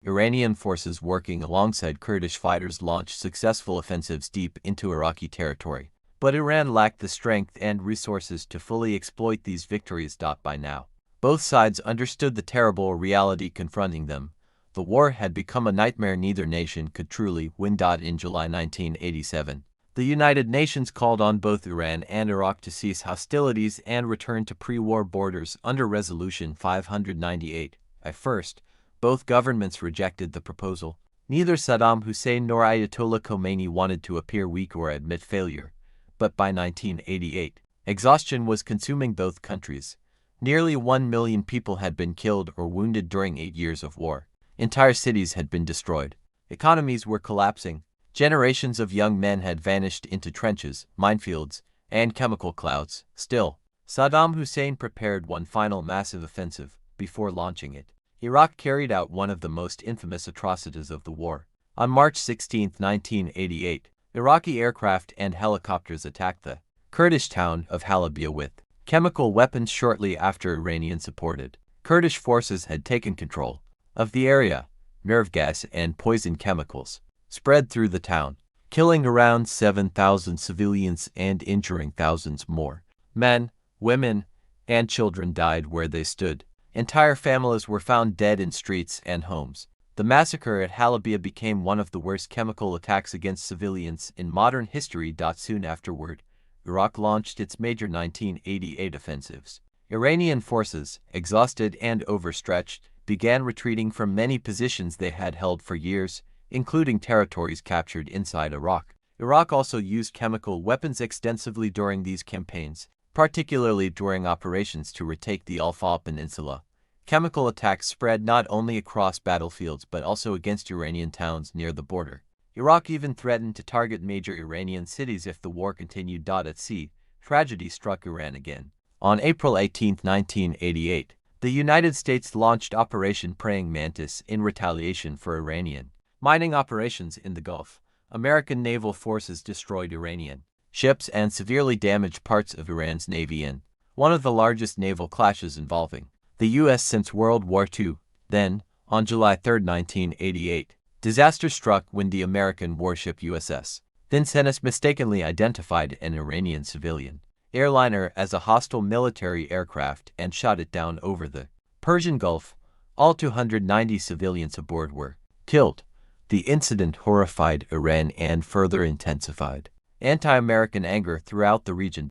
Iranian forces working alongside Kurdish fighters launched successful offensives deep into Iraqi territory. But Iran lacked the strength and resources to fully exploit these victories. By now, both sides understood the terrible reality confronting them. The war had become a nightmare neither nation could truly win. In July 1987, the United Nations called on both Iran and Iraq to cease hostilities and return to pre-war borders under Resolution 598. At first, both governments rejected the proposal. Neither Saddam Hussein nor Ayatollah Khomeini wanted to appear weak or admit failure. But by 1988, exhaustion was consuming both countries. Nearly 1 million people had been killed or wounded during 8 years of war. Entire cities had been destroyed. Economies were collapsing. Generations of young men had vanished into trenches, minefields, and chemical clouds. Still, Saddam Hussein prepared one final massive offensive. Before launching it, Iraq carried out one of the most infamous atrocities of the war. On March 16, 1988, Iraqi aircraft and helicopters attacked the Kurdish town of Halabja with chemical weapons. Shortly after, Iranian-supported Kurdish forces had taken control of the area. Nerve gas and poison chemicals spread through the town, killing around 7,000 civilians and injuring thousands more. Men, women, and children died where they stood. Entire families were found dead in streets and homes. The massacre at Halabja became one of the worst chemical attacks against civilians in modern history. Soon afterward, Iraq launched its major 1988 offensives. Iranian forces, exhausted and overstretched, began retreating from many positions they had held for years, including territories captured inside Iraq. Iraq also used chemical weapons extensively during these campaigns, particularly during operations to retake the Al-Faw Peninsula. Chemical attacks spread not only across battlefields but also against Iranian towns near the border. Iraq even threatened to target major Iranian cities if the war continued. At sea, tragedy struck Iran again. On April 18, 1988, the United States launched Operation Praying Mantis in retaliation for Iranian mining operations in the Gulf. American naval forces destroyed Iranian ships and severely damaged parts of Iran's navy in one of the largest naval clashes involving the U.S. since World War II. Then, on July 3, 1988, disaster struck when the American warship USS Vincennes mistakenly identified an Iranian civilian airliner as a hostile military aircraft and shot it down over the Persian Gulf. All 290 civilians aboard were killed. The incident horrified Iran and further intensified anti-American anger throughout the region.